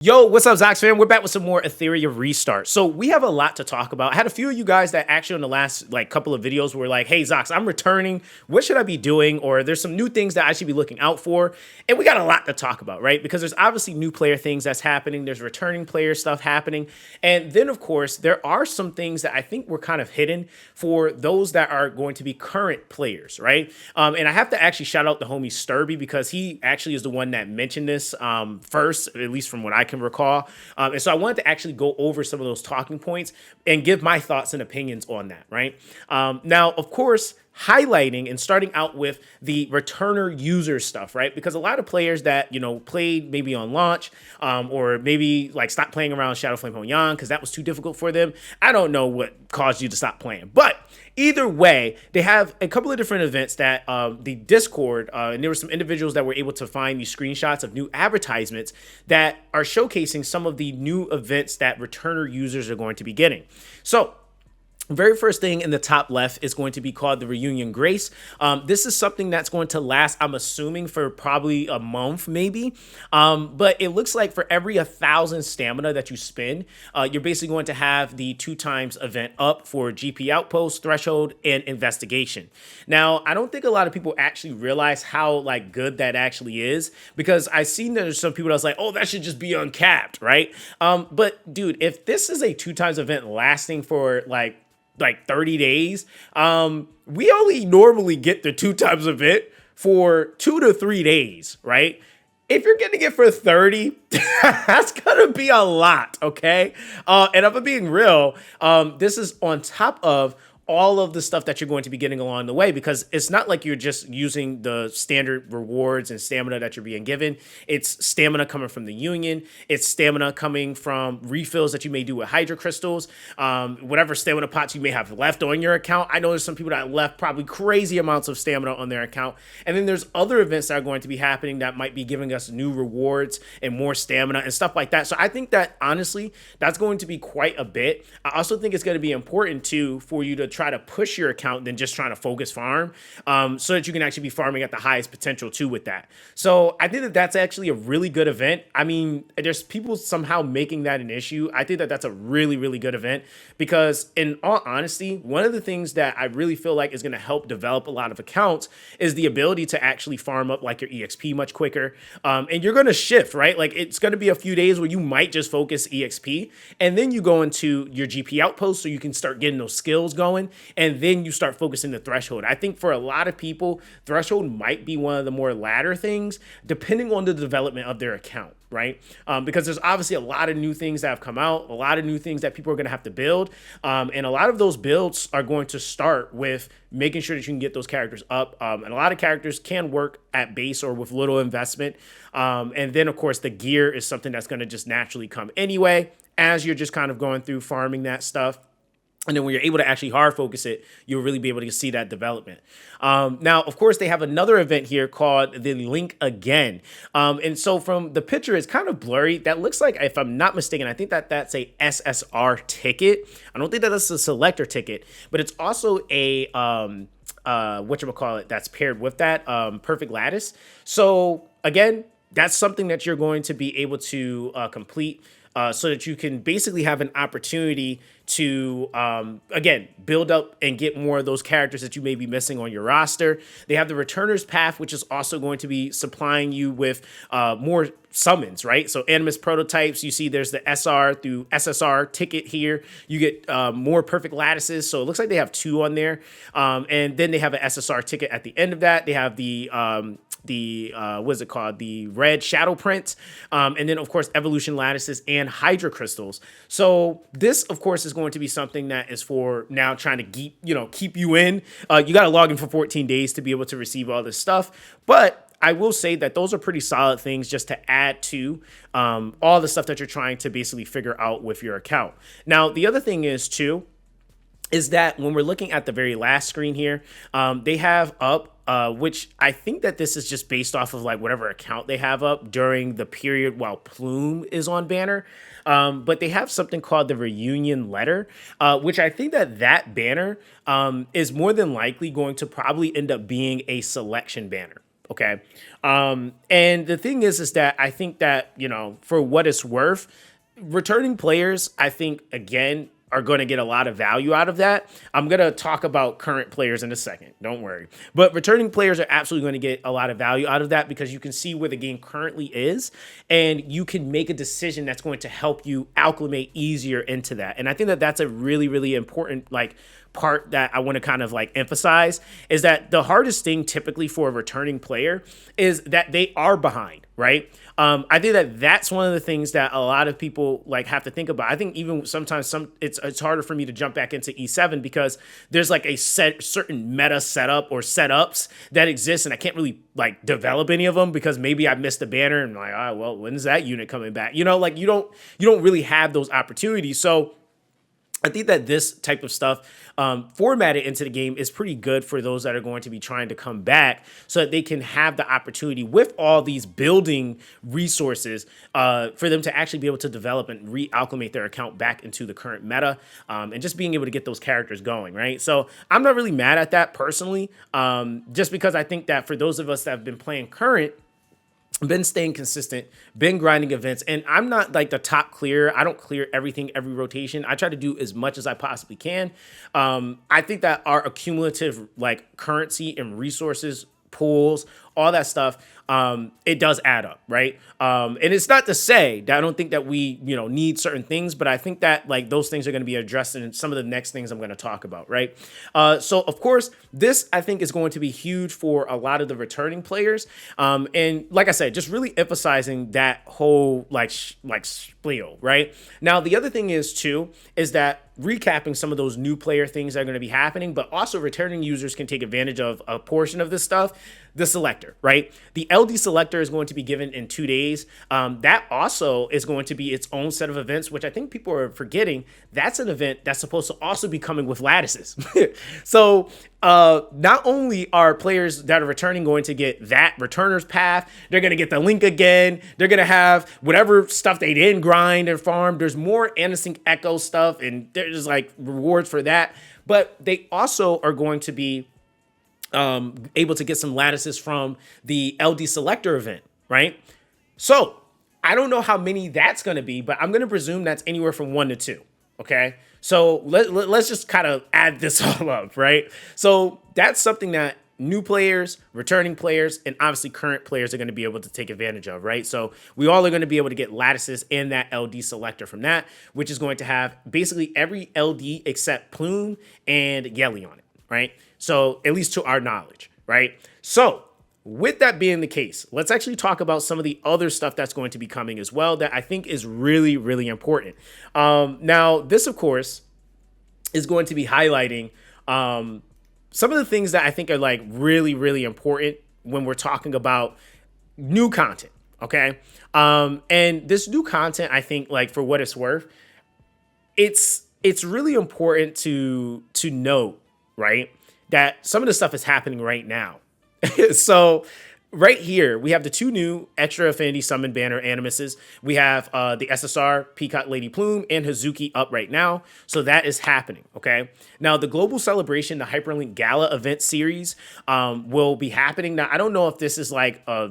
Yo, what's up, Zox fam? We're back with some more Etheria Restart. So we have a lot to talk about. I had a few of you guys that actually in the last couple of videos were like, hey, Zox, I'm returning. What should I be doing? Or there's some new things that I should be looking out for. And we got a lot to talk about, right? Because there's obviously new player things that's happening. There's returning player stuff happening. And then, of course, there are some things that I think were kind of hidden for those that are going to be current players, right? And I have to actually shout out the homie Sturby because he actually is the one that mentioned this first, at least from what I can recall. And so I wanted to actually go over some of those talking points and give my thoughts and opinions on that, right? Now, of course, highlighting and starting out with the returner user stuff, right? Because a lot of players that, played maybe on launch or maybe like stopped playing around Shadow Flame Honyang because that was too difficult for them. I don't know what caused you to stop playing, but either way, they have a couple of different events that the Discord, and there were some individuals that were able to find these screenshots of new advertisements that are showcasing some of the new events that returner users are going to be getting. So, very first thing in the top left is going to be called the Reunion Grace. This is something that's going to last, I'm assuming, for probably a month, maybe. But it looks like for every 1,000 stamina that you spend, you're basically going to have the 2x event up for GP Outpost, Threshold, and Investigation. Now, I don't think a lot of people actually realize how good that actually is, because I've seen there's some people that's like, oh, that should just be uncapped, right? But dude, if this is a 2x event lasting for like 30 days, we only normally get the 2x event for 2 to 3 days, right? If you're getting it for 30, that's gonna be a lot, okay? And if I'm being real, this is on top of all of the stuff that you're going to be getting along the way, because it's not like you're just using the standard rewards and stamina that you're being given. It's stamina coming from the Union. It's stamina coming from refills that you may do with Hydra Crystals, whatever stamina pots you may have left on your account. I know there's some people that left probably crazy amounts of stamina on their account. And then there's other events that are going to be happening that might be giving us new rewards and more stamina and stuff like that. So I think that honestly, that's going to be quite a bit. I also think it's going to be important too for you to try to push your account than just trying to focus farm, so that you can actually be farming at the highest potential too with that. So I think that that's actually a really good event. I mean, there's people somehow making that an issue. I think that that's a really, really good event, because in all honesty, one of the things that I really feel like is going to help develop a lot of accounts is the ability to actually farm up like your EXP much quicker. And you're going to shift, right? Like it's going to be a few days where you might just focus EXP, and then you go into your GP outpost so you can start getting those skills going. And then you start focusing the Threshold. I think for a lot of people, Threshold might be one of the more latter things, depending on the development of their account, right? Because there's obviously a lot of new things that have come out, a lot of new things that people are going to have to build. And a lot of those builds are going to start with making sure that you can get those characters up. And a lot of characters can work at base or with little investment. And then, of course, the gear is something that's going to just naturally come anyway, as you're just kind of going through farming that stuff. And then when you're able to actually hard focus it, you'll really be able to see that development. Now, of course, they have another event here called the Link Again. And so from the picture, it's kind of blurry. That looks like, if I'm not mistaken, I think that that's a SSR ticket. I don't think that that's a selector ticket, but it's also a whatchamacallit that's paired with that perfect lattice. So again, that's something that you're going to be able to complete. So that you can basically have an opportunity to, again, build up and get more of those characters that you may be missing on your roster. They have the Returner's Path, which is also going to be supplying you with more summons, right? So Animus prototypes, you see there's the SR through SSR ticket here. You get more perfect lattices. So it looks like they have 2 on there. And then they have an SSR ticket at the end of that. They have the what is it called? The red shadow print. And then of course, evolution lattices and Hydra crystals. So this of course is going to be something that is for now trying to keep you in. You got to log in for 14 days to be able to receive all this stuff. But I will say that those are pretty solid things just to add to all the stuff that you're trying to basically figure out with your account. Now, the other thing is too, is that when we're looking at the very last screen here, they have up, which I think that this is just based off of like whatever account they have up during the period while Plume is on banner. But they have something called the Reunion Letter, which I think that banner is more than likely going to probably end up being a selection banner. Okay. And the thing is that I think that, for what it's worth, returning players, I think, again, are going to get a lot of value out of that. I'm going to talk about current players in a second. Don't worry. But returning players are absolutely going to get a lot of value out of that because you can see where the game currently is and you can make a decision that's going to help you acclimate easier into that. And I think that that's a really, really important, part that I want to kind of emphasize is that the hardest thing typically for a returning player is that they are behind, right? I think that that's one of the things that a lot of people have to think about. I think even sometimes it's harder for me to jump back into E7 because there's a certain meta setup or setups that exist, and I can't really develop any of them because maybe I missed the banner and well, when's that unit coming back? You don't really have those opportunities. So I think that this type of stuff formatted into the game is pretty good for those that are going to be trying to come back so that they can have the opportunity with all these building resources for them to actually be able to develop and re-acclimate their account back into the current meta and just being able to get those characters going, right? So I'm not really mad at that personally, just because I think that for those of us that have been playing current, been staying consistent, been grinding events, and I'm not the top clearer. I don't clear everything every rotation. I try to do as much as I possibly can. I think that our accumulative currency and resources pools, all that stuff, it does add up, right? And it's not to say that I don't think that we, need certain things, but I think that those things are going to be addressed in some of the next things I'm going to talk about, right? So of course, this I think is going to be huge for a lot of the returning players. And like I said, just really emphasizing that whole spiel, right? Now, the other thing is that recapping some of those new player things that are going to be happening, but also returning users can take advantage of a portion of this stuff. The selector, right? The LD selector is going to be given in 2 days. That also is going to be its own set of events, which I think people are forgetting. That's an event that's supposed to also be coming with lattices. So not only are players that are returning going to get that returner's path, they're going to get the link again. They're going to have whatever stuff they didn't grind and farm. There's more anti-sync echo stuff, and there's rewards for that. But they also are going to be able to get some lattices from the LD selector event, right? So I don't know how many that's going to be, but I'm going to presume that's anywhere from 1 to 2. Okay. So let's just kind of add this all up, right? So that's something that new players, returning players, and obviously current players are going to be able to take advantage of, right? So we all are going to be able to get lattices in that LD selector from that, which is going to have basically every LD except Plume and Yelly on it, right? So at least to our knowledge, right? So with that being the case, let's actually talk about some of the other stuff that's going to be coming as well that I think is really, really important. Now, this, of course, is going to be highlighting some of the things that I think are really, really important when we're talking about new content, okay? And this new content, I think, for what it's worth, it's really important to note, right, that some of the stuff is happening right now. So right here, we have the 2 new extra affinity summon banner Animuses. We have the SSR, Peacock Lady Plume, and Hazuki up right now. So that is happening, okay? Now, the Global Celebration, the Hyperlink Gala event series will be happening. Now, I don't know if this is a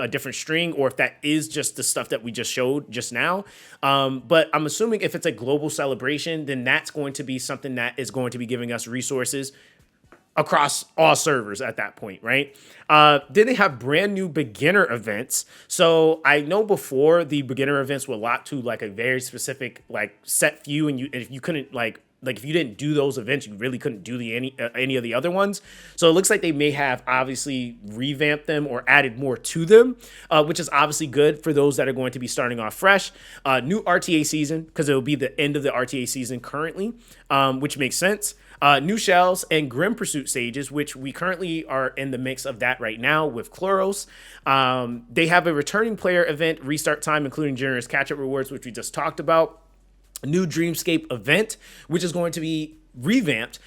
different string or if that is just the stuff that we just showed just now. But I'm assuming if it's a Global Celebration, then that's going to be something that is going to be giving us resources across all servers at that point, right? Then they have brand new beginner events. So I know before the beginner events were locked to a very specific set few, and if you couldn't if you didn't do those events, you really couldn't do any of the other ones. So it looks like they may have obviously revamped them or added more to them, which is obviously good for those that are going to be starting off fresh. New RTA season, because it will be the end of the RTA season currently, which makes sense. New shells and Grim Pursuit stages, which we currently are in the mix of that right now with Chloros. They have a returning player event restart time, including generous catch-up rewards, which we just talked about. A new Dreamscape event, which is going to be revamped.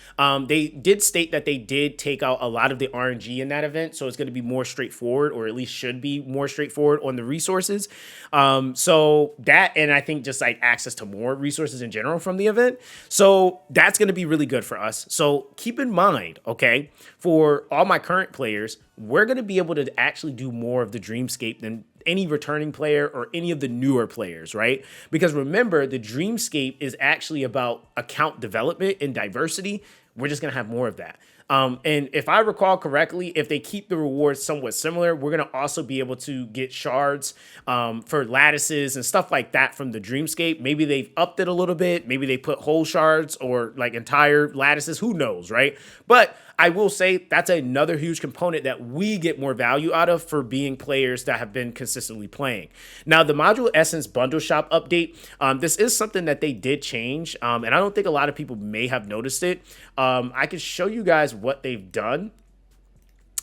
They did state that they did take out a lot of the RNG in that event, so it's going to be more straightforward, or at least should be more straightforward on the resources. So that, and I think just like access to more resources in general from the event. So that's going to be really good for us. So keep in mind, okay, for all my current players, we're going to be able to actually do more of the Dreamscape than any returning player or any of the newer players, right? Because remember, the Dreamscape is actually about account development and diversity. We're just going to have more of that. And if I recall correctly, if they keep the rewards somewhat similar, we're going to also be able to get shards for lattices and stuff like that from the Dreamscape. Maybe they've upped it a little bit. Maybe they put whole shards or like entire lattices. Who knows, right? But I will say that's another huge component that we get more value out of for being players that have been consistently playing. Now, the Module Essence Bundle Shop update, this is something that they did change, and I don't think a lot of people may have noticed it. I can show you guys what they've done,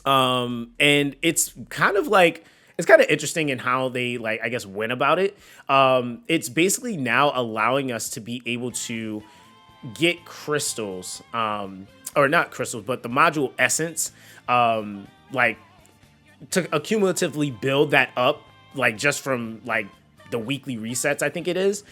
and it's kind of like, it's kind of interesting in how they, like, I guess, went about it. It's basically now allowing us to be able to get crystals, or not crystals, but the module essence, like to accumulatively build that up, like just from like the weekly resets, I think it is,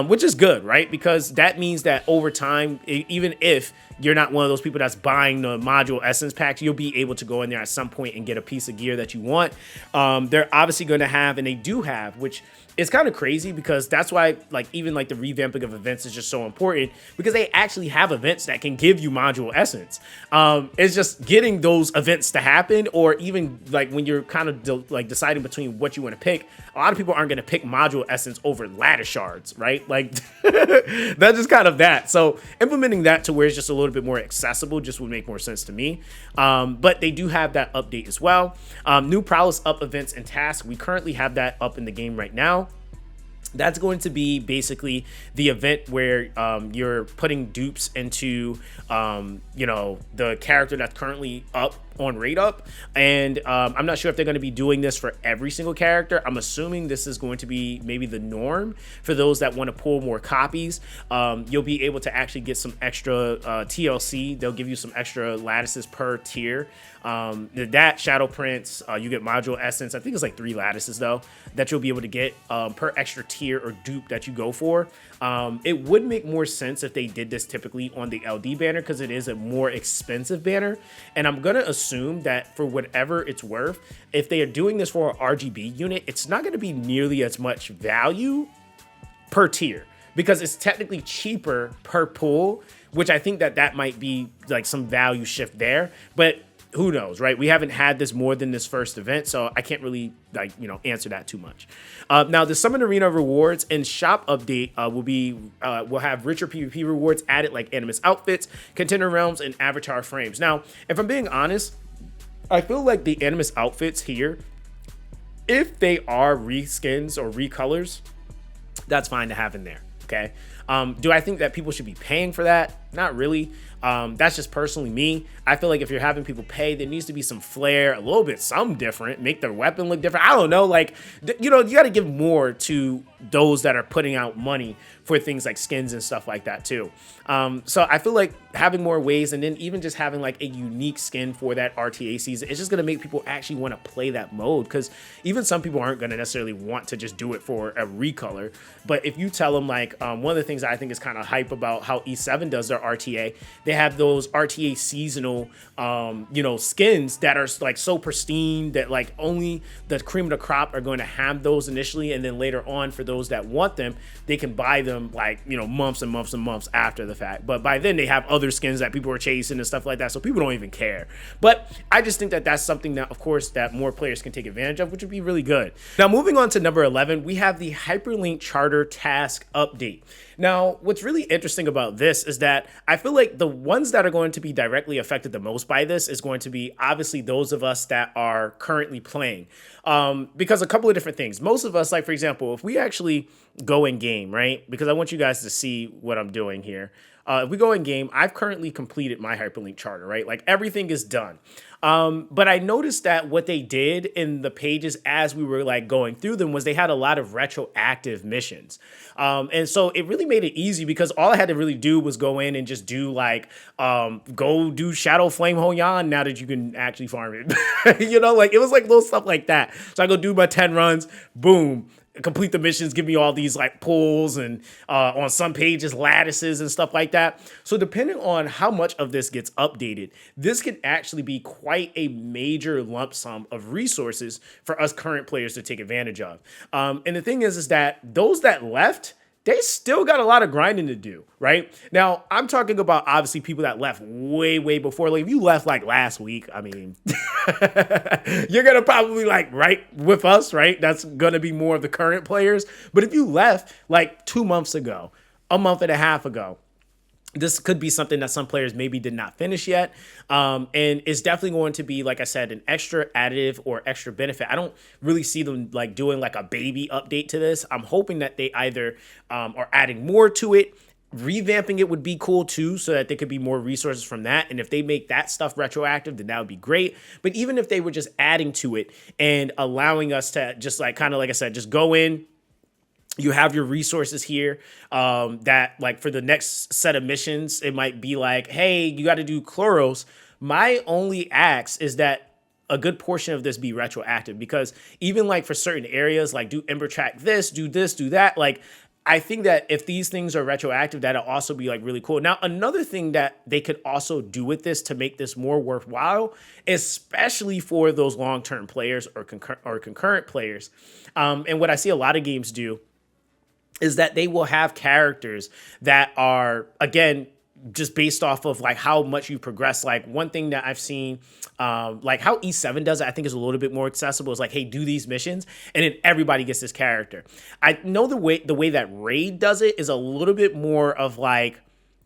which is good, right? Because that means that over time, even if you're not one of those people that's buying the module essence packs, you'll be able to go in there at some point and get a piece of gear that you want. They're obviously going to have, and they do have, which is kind of crazy because that's why, like, even like the revamping of events is just so important, because they actually have events that can give you module essence. It's just getting those events to happen, or even like when you're kind of like deciding between what you want to pick, a lot of people aren't going to pick module essence over lattice shards, right? Like that's just kind of that. So implementing that to where it's just a little bit more accessible just would make more sense to me. But they do have that update as well. New prowess up events and tasks. We currently have that up in the game right now. That's going to be basically the event where you're putting dupes into, you know, the character that's currently up on rate up. And I'm not sure if they're going to be doing this for every single character. I'm assuming this is going to be maybe the norm for those that want to pull more copies. You'll be able to actually get some extra TLC. They'll give you some extra lattices per tier. That Shadow Prince, you get module essence. I think it's like 3 lattices though that you'll be able to get per extra tier or dupe that you go for. It would make more sense if they did this typically on the LD banner, because it is a more expensive banner. And I'm gonna assume that for whatever it's worth, if they are doing this for an RGB unit, it's not gonna be nearly as much value per tier, because it's technically cheaper per pull, which I think that that might be like some value shift there. But who knows, right? We haven't had this more than this first event, so I can't really, like, you know, answer that too much. Now, the Summon Arena rewards and shop update will have richer PvP rewards added, like Animus outfits, contender realms, and avatar frames. Now, if I'm being honest, I feel like the Animus outfits here, if they are reskins or recolors, that's fine to have in there, okay? Do I think that people should be paying for that? Not really. That's just personally me. I feel like if you're having people pay, there needs to be some flair, a little bit, some different, make their weapon look different. I don't know, like, you know, you got to give more to those that are putting out money for things like skins and stuff like that too. So I feel like having more ways, and then even just having like a unique skin for that RTA season, it's just going to make people actually want to play that mode, because even some people aren't going to necessarily want to just do it for a recolor. But if you tell them, like, one of the things I think is kind of hype about how E7 does their RTA, they have those RTA seasonal, you know, skins that are like so pristine that like only the cream of the crop are going to have those initially, and then later on for those that want them, they can buy them like, you know, months and months and months after the fact. But by then they have other skins that people are chasing and stuff like that, so people don't even care. But I just think that that's something that, of course, that more players can take advantage of, which would be really good. Now, moving on to number 11, we have the Hyperlink Charter Task Update. Now, what's really interesting about this is that I feel like the ones that are going to be directly affected the most by this is going to be obviously those of us that are currently playing. Because a couple of different things. Most of us, like, for example, if we actually go in game, right? Because I want you guys to see what I'm doing here. if we go in game, I've currently completed my Hyperlink charter, right? Like everything is done. But I noticed that what they did in the pages as we were like going through them was they had a lot of retroactive missions. And so it really made it easy because all I had to really do was go in and just do like, go do Shadow Flame Ho Yan now that you can actually farm it. You know, like it was like little stuff like that. So I go do my 10 runs, boom, complete the missions, give me all these like pulls and on some pages lattices and stuff like that. So depending on how much of this gets updated, this can actually be quite a major lump sum of resources for us current players to take advantage of. And the thing is that those that left, they still got a lot of grinding to do, right? Now, I'm talking about obviously people that left way, way before. Like if you left like last week, I mean, you're going to probably like right with us, right? That's going to be more of the current players. But if you left like 2 months ago, a month and a half ago, this could be something that some players maybe did not finish yet. And it's definitely going to be, like I said, an extra additive or extra benefit. I don't really see them like doing like a baby update to this. I'm hoping that they either are adding more to it. Revamping it would be cool too, so that there could be more resources from that. And if they make that stuff retroactive, then that would be great. But even if they were just adding to it and allowing us to just like kind of like I said, just go in, you have your resources here that like for the next set of missions, it might be like, hey, you got to do Chloros. My only ask is that a good portion of this be retroactive, because even like for certain areas, like do Ember Track this, do that. Like I think that if these things are retroactive, that'll also be like really cool. Now, another thing that they could also do with this to make this more worthwhile, especially for those long-term players or concurrent players, and what I see a lot of games do, is that they will have characters that are, again, just based off of like how much you progress. Like one thing that I've seen, like how E7 does it, I think is a little bit more accessible. It's like, hey, do these missions, and then everybody gets this character. I know the way that Raid does it is a little bit more of like,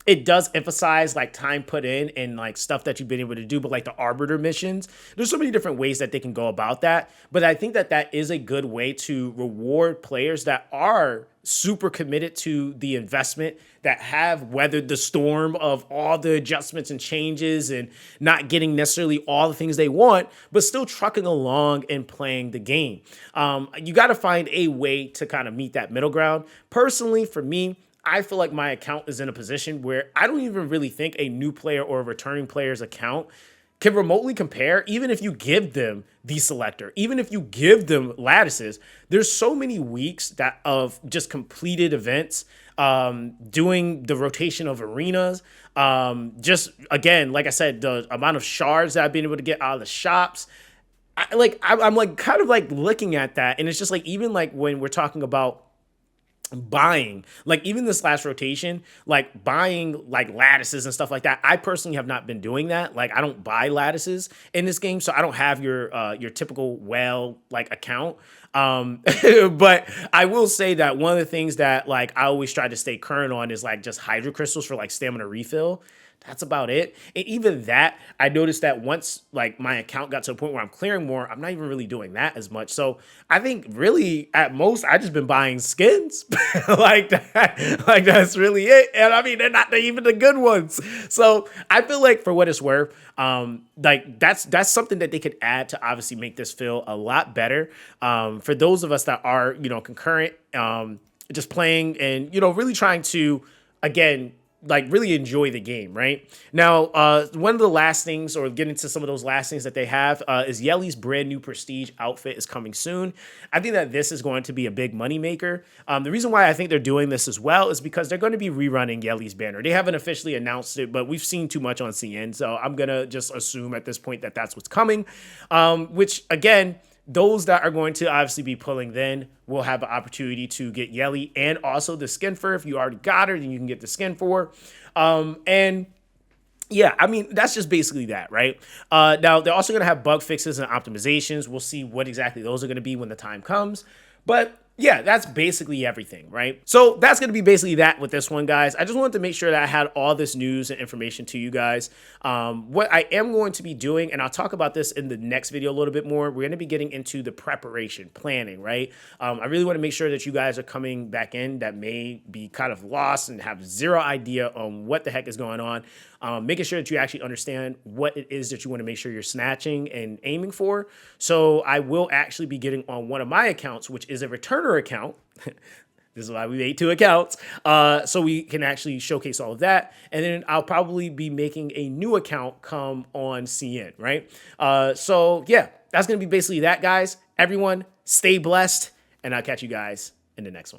it does emphasize like time put in and like stuff that you've been able to do, but like the Arbiter missions, there's so many different ways that they can go about that. But I think that that is a good way to reward players that are super committed to the investment, that have weathered the storm of all the adjustments and changes and not getting necessarily all the things they want, but still trucking along and playing the game. You got to find a way to kind of meet that middle ground. Personally, for me, I feel like my account is in a position where I don't even really think a new player or a returning player's account can remotely compare, even if you give them the selector, even if you give them lattices. There's so many weeks that of just completed events, doing the rotation of arenas, just again, like I said, the amount of shards that I've been able to get out of the shops. I'm like kind of like looking at that, and it's just like, even like when we're talking about buying, like even this last rotation, like buying like lattices and stuff like that, I personally have not been doing that. Like I don't buy lattices in this game, so I don't have your typical whale like account. But I will say that one of the things that like I always try to stay current on is like just hydro crystals for like stamina refill. That's about it. And even that, I noticed that once like my account got to a point where I'm clearing more, I'm not even really doing that as much. So I think really at most I just been buying skins like that. Like that's really it. And I mean, they're not even the good ones. So I feel like for what it's worth, like that's something that they could add to obviously make this feel a lot better. For those of us that are, concurrent, just playing and, really trying to, again, like really enjoy the game, right? Now, one of the last things, or get into some of those last things that they have, is Yeli's brand new prestige outfit is coming soon. I think that this is going to be a big moneymaker. The reason why I think they're doing this as well is because they're going to be rerunning Yeli's banner. They haven't officially announced it, but we've seen too much on CN, so I'm going to just assume at this point that that's what's coming, which again, those that are going to obviously be pulling then will have an opportunity to get Yeli and also the skin for. If you already got her, then you can get the skin for. And yeah, I mean, that's just basically that, right? Now, they're also going to have bug fixes and optimizations. We'll see what exactly those are going to be when the time comes. But Yeah, that's basically everything, right? So that's going to be basically that with this one, guys. I just wanted to make sure that I had all this news and information to you guys. What I am going to be doing, and I'll talk about this in the next video a little bit more, we're going to be getting into the preparation, planning, right? I really want to make sure that you guys are coming back in that may be kind of lost and have zero idea on what the heck is going on. Making sure that you actually understand what it is that you want to make sure you're snatching and aiming for. So I will actually be getting on one of my accounts, which is a returner account. This is why we made 2 accounts. So we can actually showcase all of that. And then I'll probably be making a new account come on CN, right? So yeah, that's going to be basically that, guys. Everyone stay blessed, and I'll catch you guys in the next one.